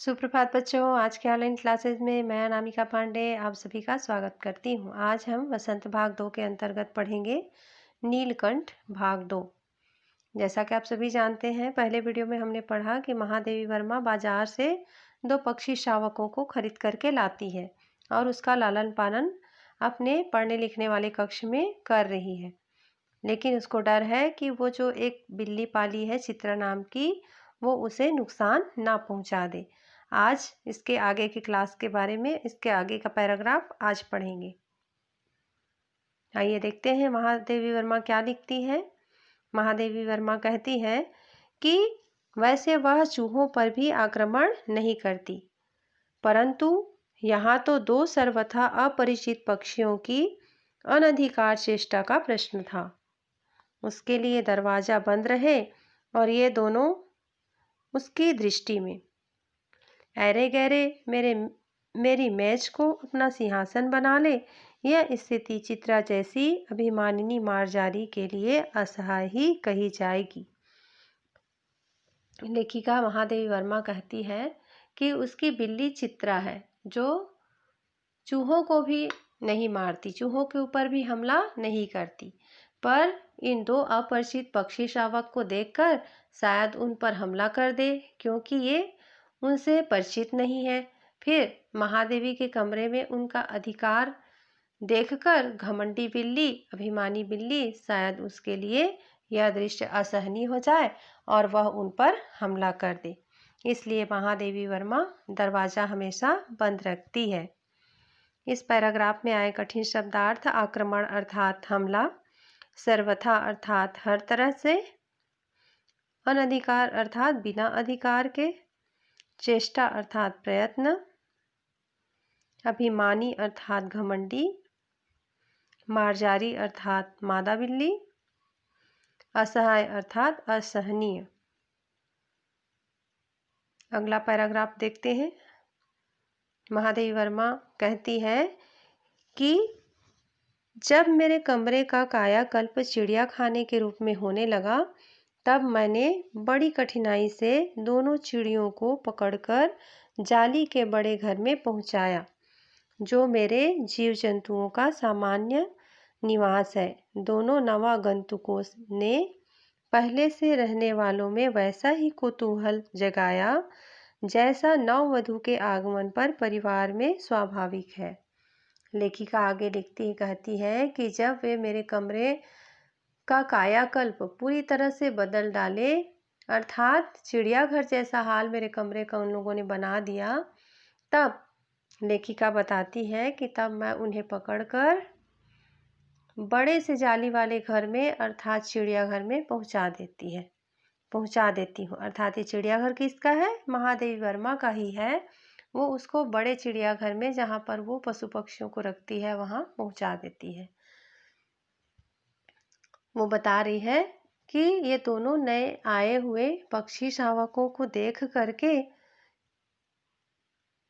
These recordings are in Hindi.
सुप्रभात बच्चों। आज के ऑनलाइन क्लासेस में मैं अनामिका पांडे आप सभी का स्वागत करती हूँ। आज हम वसंत भाग 2 के अंतर्गत पढ़ेंगे नीलकंठ भाग 2। जैसा कि आप सभी जानते हैं, पहले वीडियो में हमने पढ़ा कि महादेवी वर्मा बाजार से 2 पक्षी शावकों को खरीद करके लाती है और उसका लालन पालन अपने पढ़ने लिखने वाले कक्ष में कर रही है। लेकिन उसको डर है कि वो जो एक बिल्ली पाली है चित्रा नाम की, वो उसे नुकसान ना पहुंचा दे। आज इसके आगे की क्लास के बारे में, इसके आगे का पैराग्राफ आज पढ़ेंगे। आइए देखते हैं महादेवी वर्मा क्या लिखती है। महादेवी वर्मा कहती है कि वैसे वह चूहों पर भी आक्रमण नहीं करती, परंतु यहाँ तो 2 सर्वथा अपरिचित पक्षियों की अनधिकार चेष्टा का प्रश्न था। उसके लिए दरवाजा बंद रहे और ये दोनों उसकी दृष्टि में। अरे गहरे मेरी मेज को अपना सिंहासन बना ले, यह स्थिति चित्रा जैसी अभिमानिनी मार्जारी के लिए असह्य ही कही जाएगी। लेखिका महादेवी वर्मा कहती है कि उसकी बिल्ली चित्रा है जो चूहों को भी नहीं मारती, चूहों के ऊपर भी हमला नहीं करती, पर इन 2 अपरिचित पक्षी शावक को देखकर शायद उन पर हमला कर दे, क्योंकि ये उनसे परिचित नहीं है। फिर महादेवी के कमरे में उनका अधिकार देखकर घमंडी बिल्ली, अभिमानी बिल्ली, शायद उसके लिए यह दृश्य असहनीय हो जाए और वह उन पर हमला कर दे। इसलिए महादेवी वर्मा दरवाजा हमेशा बंद रखती है। इस पैराग्राफ में आए कठिन शब्दार्थ: आक्रमण अर्थात हमला, सर्वथा अर्थात हर तरह से, अनधिकार अर्थात बिना अधिकार के, चेष्टा अर्थात प्रयत्न, अभिमानी अर्थात घमंडी, मार्जारी अर्थात मादा बिल्ली, असहाय अर्थात असहनीय। अगला पैराग्राफ देखते हैं। महादेवी वर्मा कहती है कि जब मेरे कमरे का कायाकल्प चिड़िया खाने के रूप में होने लगा, तब मैंने बड़ी कठिनाई से दोनों चिड़ियों को पकड़कर जाली के बड़े घर में पहुंचाया, जो मेरे जीव जंतुओं का सामान्य निवास है। दोनों नवागंतुकों ने पहले से रहने वालों में वैसा ही कौतूहल जगाया जैसा नववधू के आगमन पर परिवार में स्वाभाविक है। लेखिका आगे लिखती कहती है कि जब वे मेरे कमरे का कायाकल्प पूरी तरह से बदल डाले, अर्थात चिड़ियाघर जैसा हाल मेरे कमरे का उन लोगों ने बना दिया, तब लेखिका बताती है कि तब मैं उन्हें पकड़कर बड़े से जाली वाले घर में अर्थात चिड़ियाघर में पहुंचा देती हूँ। अर्थात ये चिड़ियाघर किसका है? महादेवी वर्मा का ही है। वो उसको बड़े चिड़ियाघर में, जहाँ पर वो पशु पक्षियों को रखती है, वहाँ पहुंचा देती है। वो बता रही है कि ये दोनों नए आए हुए पक्षी शावकों को देख करके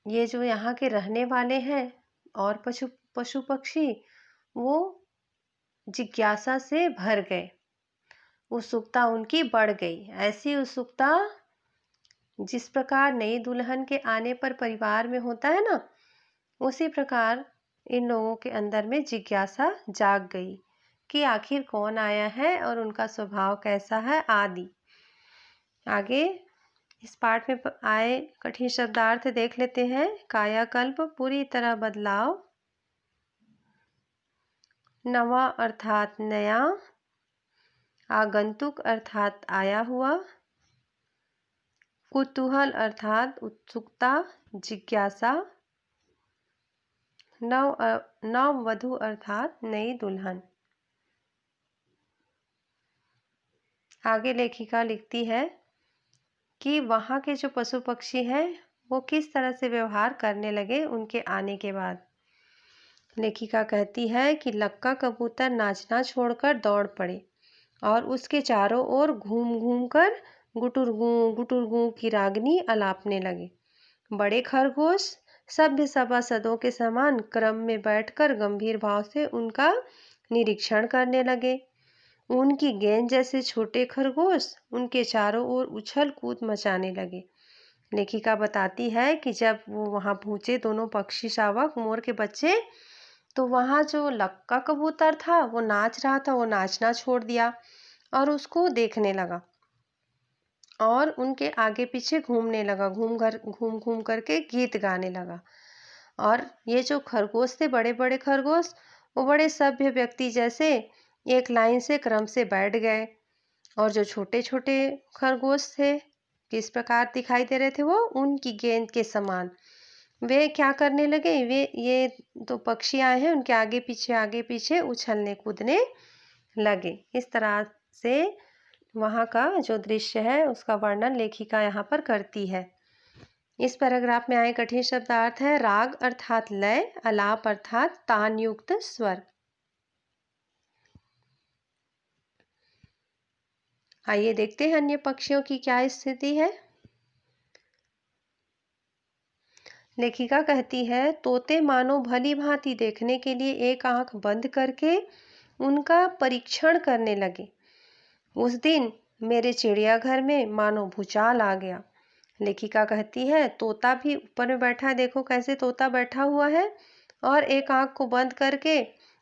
ये जो यहाँ के रहने वाले हैं और पशु पक्षी, वो जिज्ञासा से भर गए, उत्सुकता उनकी बढ़ गई। ऐसी उत्सुकता जिस प्रकार नई दुल्हन के आने पर परिवार में होता है ना, उसी प्रकार इन लोगों के अंदर में जिज्ञासा जाग गई कि आखिर कौन आया है और उनका स्वभाव कैसा है आदि। आगे इस पाठ में आए कठिन शब्दार्थ देख लेते हैं। कायाकल्प पूरी तरह बदलाव, नवा अर्थात नया, आगंतुक अर्थात आया हुआ, कुतूहल अर्थात उत्सुकता, जिज्ञासा, नववधू अर्थात नई दुल्हन। आगे लेखिका लिखती है कि वहाँ के जो पशु पक्षी हैं वो किस तरह से व्यवहार करने लगे उनके आने के बाद। लेखिका कहती है कि लक्का कबूतर नाचना छोड़कर दौड़ पड़े और उसके चारों ओर घूम घूम कर गुटुरगू की रागनी अलापने लगे। बड़े खरगोश सभ्य सभासदों के समान क्रम में बैठकर गंभीर भाव से उनका निरीक्षण करने लगे। उनकी गेंद जैसे छोटे खरगोश उनके चारों ओर उछल कूद मचाने लगे। लेखिका बताती है कि जब वो वहाँ पहुँचे दोनों पक्षी शावक मोर के बच्चे, तो वहाँ जो लक्का कबूतर था वो नाच रहा था, वो नाचना छोड़ दिया और उसको देखने लगा और उनके आगे पीछे घूमने लगा, घूम घूम करके गीत गाने लगा। और ये जो खरगोश थे, बड़े बड़े खरगोश, वो बड़े सभ्य व्यक्ति जैसे एक लाइन से क्रम से बैठ गए। और जो छोटे छोटे खरगोश थे, किस प्रकार दिखाई दे रहे थे वो, उनकी गेंद के समान। वे क्या करने लगे, वे ये दो पक्षी आए हैं उनके आगे पीछे उछलने कूदने लगे। इस तरह से वहाँ का जो दृश्य है उसका वर्णन लेखिका यहाँ पर करती है। इस पैराग्राफ में आए कठिन शब्दार्थ है राग अर्थात लय, आलाप अर्थात तान युक्त स्वर। आइए देखते हैं अन्य पक्षियों की क्या स्थिति है। लेखिका कहती है तोते मानो भली भांति देखने के लिए एक आंख बंद करके उनका परीक्षण करने लगे। उस दिन मेरे चिड़ियाघर में मानो भूचाल आ गया। लेखिका कहती है तोता भी ऊपर में बैठा है, देखो कैसे तोता बैठा हुआ है और एक आंख को बंद करके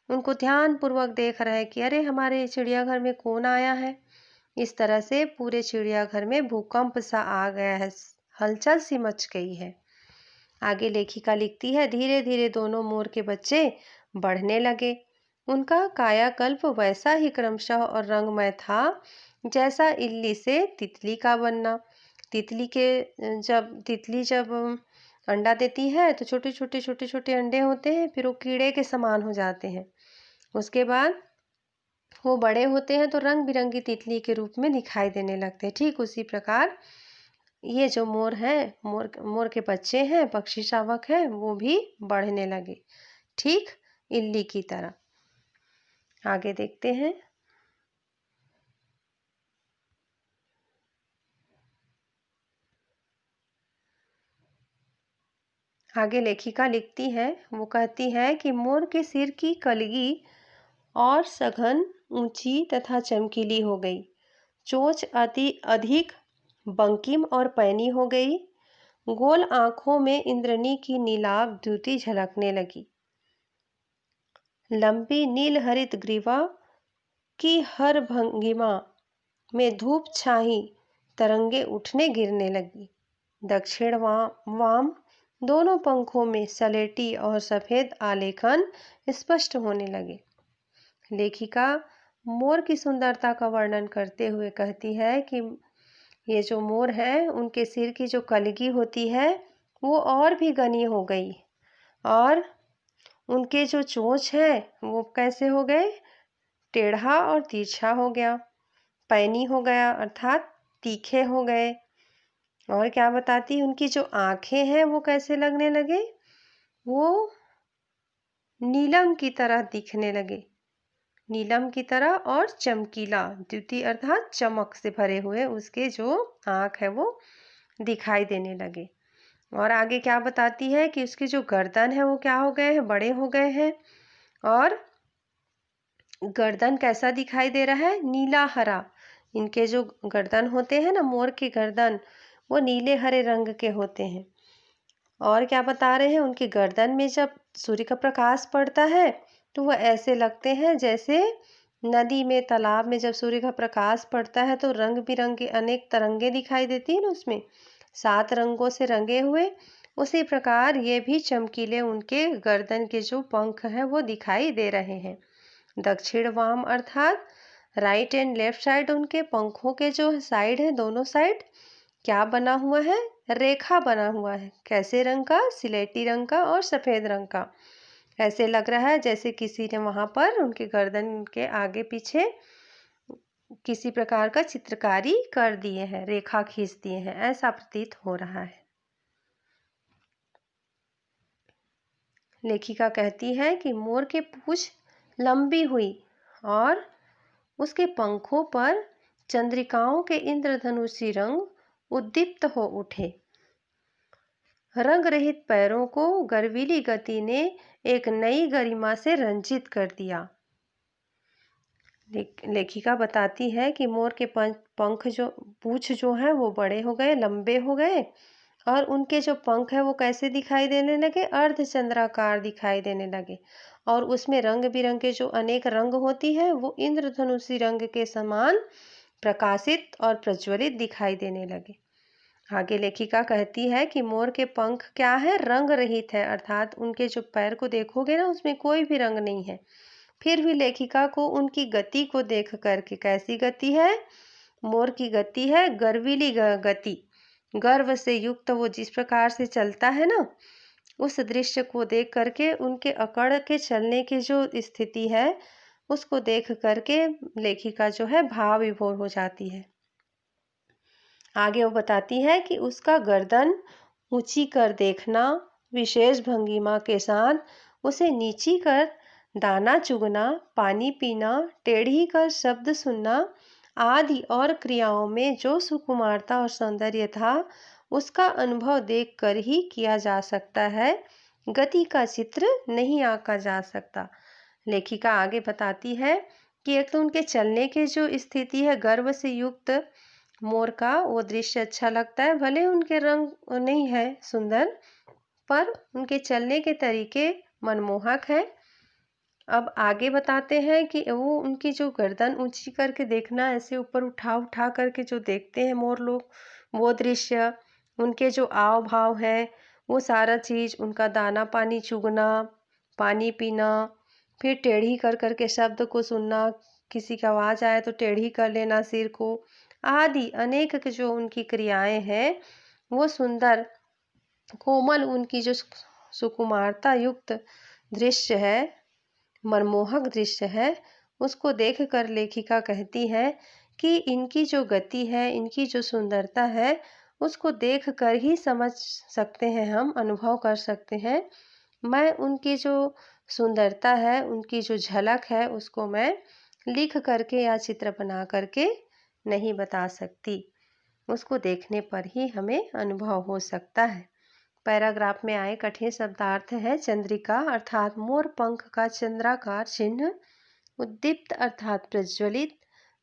उनको ध्यान पूर्वक देख रहा है कि अरे हमारे चिड़ियाघर में कौन आया है। इस तरह से पूरे चिड़ियाघर में भूकंप सा आ गया है, हलचल सी मच गई है। आगे लेखिका लिखती है धीरे धीरे दोनों मोर के बच्चे बढ़ने लगे। उनका कायाकल्प वैसा ही क्रमशः और रंगमय था जैसा इल्ली से तितली का बनना। तितली जब अंडा देती है तो छोटे छोटे अंडे होते हैं, फिर वो कीड़े के समान हो जाते हैं। उसके बाद वो बड़े होते हैं तो रंग बिरंगी तितली के रूप में दिखाई देने लगते हैं। ठीक उसी प्रकार ये जो मोर है, मोर के बच्चे हैं, पक्षी शावक हैं, वो भी बढ़ने लगे, ठीक इल्ली की तरह। आगे देखते हैं। आगे लेखिका लिखती है, वो कहती है कि मोर के सिर की कलगी और सघन, ऊंची तथा चमकीली हो गई। चोंच अति अधिक बंकिम और पैनी हो गई। गोल आंखों में इंद्रनी की नीलाभ द्युति झलकने लगी। लंबी नील हरित ग्रीवा की हर भंगिमा में धूप छाई तरंगे उठने गिरने लगी। दक्षिण वाम दोनों पंखों में सलेटी और सफेद आलेखन स्पष्ट होने लगे। लेखिका मोर की सुंदरता का वर्णन करते हुए कहती है कि ये जो मोर है उनके सिर की जो कलगी होती है वो और भी घनी हो गई और उनके जो चोंच है वो कैसे हो गए, टेढ़ा और तिरछा हो गया, पैनी हो गया अर्थात तीखे हो गए। और क्या बताती, उनकी जो आंखें हैं वो कैसे लगने लगे, वो नीलम की तरह दिखने लगे, नीलम की तरह और चमकीला, द्युति अर्थात चमक से भरे हुए उसके जो आंख है वो दिखाई देने लगे। और आगे क्या बताती है कि उसकी जो गर्दन है वो क्या हो गए हैं, बड़े हो गए हैं। और गर्दन कैसा दिखाई दे रहा है, नीला हरा। इनके जो गर्दन होते हैं ना, मोर के गर्दन, वो नीले हरे रंग के होते हैं। और क्या बता रहे हैं, उनकी गर्दन में जब सूर्य का प्रकाश पड़ता है तो वो ऐसे लगते हैं जैसे नदी में, तालाब में जब सूर्य का प्रकाश पड़ता है तो रंग बिरंगे अनेक तरंगे दिखाई देती है ना, उसमें 7 रंगों से रंगे हुए, उसी प्रकार ये भी चमकीले उनके गर्दन के जो पंख हैं वो दिखाई दे रहे हैं। दक्षिण वाम अर्थात राइट एंड लेफ्ट साइड, उनके पंखों के जो साइड है, दोनों साइड क्या बना हुआ है, रेखा बना हुआ है। कैसे रंग का, सिलेटी रंग का और सफेद रंग का। ऐसे लग रहा है जैसे किसी ने वहां पर उनके गर्दन के आगे पीछे किसी प्रकार का चित्रकारी कर दिए हैं, रेखा खींच दिए हैं, ऐसा प्रतीत हो रहा है। लेखिका कहती है कि मोर के पूंछ लंबी हुई और उसके पंखों पर चंद्रिकाओं के इंद्रधनुषी रंग उद्दीप्त हो उठे। रंग रहित पैरों को गर्वीली गति ने एक नई गरिमा से रंजित कर दिया। लेखिका बताती है कि मोर के पंख जो पूंछ जो है वो बड़े हो गए, लंबे हो गए और उनके जो पंख है वो कैसे दिखाई देने लगे, अर्धचंद्राकार दिखाई देने लगे। और उसमें रंग बिरंगे जो अनेक रंग होती है वो इंद्रधनुषी रंग के समान प्रकाशित और प्रज्वलित दिखाई देने लगे। आगे लेखिका कहती है कि मोर के पंख क्या है, रंग रहित है, अर्थात उनके जो पैर को देखोगे ना उसमें कोई भी रंग नहीं है। फिर भी लेखिका को उनकी गति को देख करके, कैसी गति है, मोर की गति है गर्वीली गति, गर्व से युक्त वो जिस प्रकार से चलता है ना, उस दृश्य को देख करके उनके अकड़ के चलने की जो स्थिति है उसको देख करके लेखिका जो है भाव विभोर हो जाती है। आगे वो बताती है कि उसका गर्दन ऊंची कर देखना, विशेष भंगिमा के साथ उसे नीची कर दाना चुगना, पानी पीना, टेढ़ी कर शब्द सुनना आदि और क्रियाओं में जो सुकुमारता और सौंदर्य था उसका अनुभव देखकर ही किया जा सकता है, गति का चित्र नहीं आंका जा सकता। लेखिका आगे बताती है कि एक तो उनके चलने के जो स्थिति है, गर्व से युक्त मोर का वो दृश्य अच्छा लगता है, भले उनके रंग नहीं है सुंदर, पर उनके चलने के तरीके मनमोहक हैं। अब आगे बताते हैं कि वो उनकी जो गर्दन ऊंची करके देखना, ऐसे ऊपर उठा उठा करके जो देखते हैं मोर लोग, वो दृश्य, उनके जो आव भाव है, वो सारा चीज़, उनका दाना पानी चुगना, पानी पीना, फिर टेढ़ी कर करके शब्द को सुनना, किसी की आवाज़ आए तो टेढ़ी कर लेना सिर को, आदि अनेक जो उनकी क्रियाएं हैं, वो सुंदर कोमल उनकी जो सुकुमारता युक्त दृश्य है, मनमोहक दृश्य है, उसको देखकर लेखिका कहती है कि इनकी जो गति है, इनकी जो सुंदरता है, उसको देखकर ही समझ सकते हैं, हम अनुभव कर सकते हैं। मैं उनकी जो सुंदरता है, उनकी जो झलक है, उसको मैं लिख करके या चित्र बना करके नहीं बता सकती, उसको देखने पर ही हमें अनुभव हो सकता है। पैराग्राफ में आए कठिन शब्दार्थ है चंद्रिका अर्थात मोर पंख का चंद्राकार चिन्ह, उद्दीप्त अर्थात प्रज्वलित,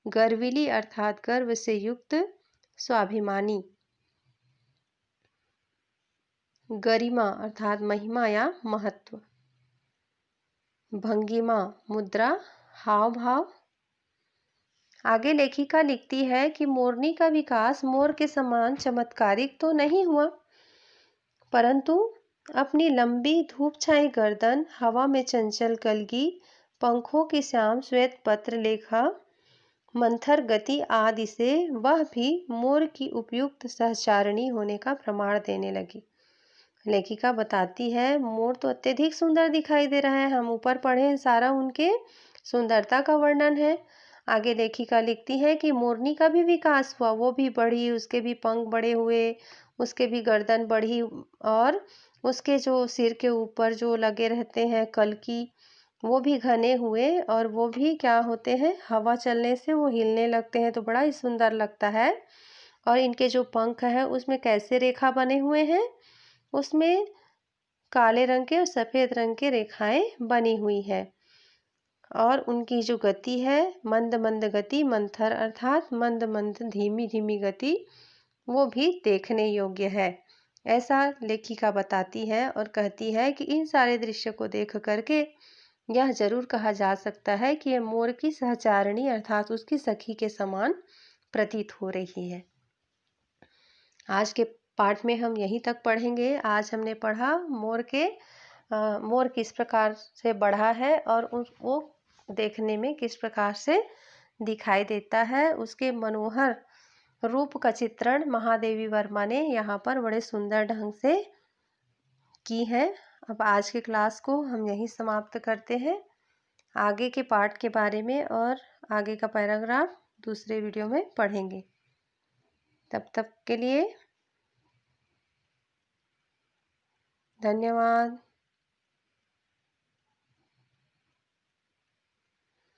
गर्विली अर्थात गर्व से युक्त, स्वाभिमानी, गरिमा अर्थात महिमा या महत्व, भंगिमा मुद्रा हाव भाव। आगे लेखिका लिखती है कि मोरनी का विकास मोर के समान चमत्कारिक तो नहीं हुआ, परंतु अपनी लंबी धूप छाई गर्दन, हवा में चंचल कलगी, पंखों की श्याम श्वेत पत्र लेखा मंथर गति आदि से वह भी मोर की उपयुक्त सहचारिणी होने का प्रमाण देने लगी। लेखिका बताती है मोर तो अत्यधिक सुंदर दिखाई दे रहा है, हम ऊपर पढ़े हैं सारा उनके सुंदरता का वर्णन है। आगे लेखिका लिखती है कि मोरनी का भी विकास हुआ, वो भी बढ़ी, उसके भी पंख बड़े हुए, उसके भी गर्दन बढ़ी, और उसके जो सिर के ऊपर जो लगे रहते हैं कलकी, वो भी घने हुए, और वो भी क्या होते हैं, हवा चलने से वो हिलने लगते हैं तो बड़ा ही सुंदर लगता है। और इनके जो पंख हैं उसमें कैसे रेखा बने हुए हैं, उसमें काले रंग के और सफ़ेद रंग के रेखाएं बनी हुई है। और उनकी जो गति है मंद मंद गति, मंथर अर्थात मंद मंद धीमी धीमी गति, वो भी देखने योग्य है, ऐसा लेखिका बताती है। और कहती है कि इन सारे दृश्य को देख करके यह जरूर कहा जा सकता है कि यह मोर की सहचारिणी अर्थात उसकी सखी के समान प्रतीत हो रही है। आज के पाठ में हम यहीं तक पढ़ेंगे। आज हमने पढ़ा मोर किस प्रकार से बढ़ा है और वो देखने में किस प्रकार से दिखाई देता है, उसके मनोहर रूप का चित्रण महादेवी वर्मा ने यहाँ पर बड़े सुंदर ढंग से की है। अब आज की क्लास को हम यहीं समाप्त करते हैं। आगे के पाठ के बारे में और आगे का पैराग्राफ दूसरे वीडियो में पढ़ेंगे। तब तक के लिए धन्यवाद।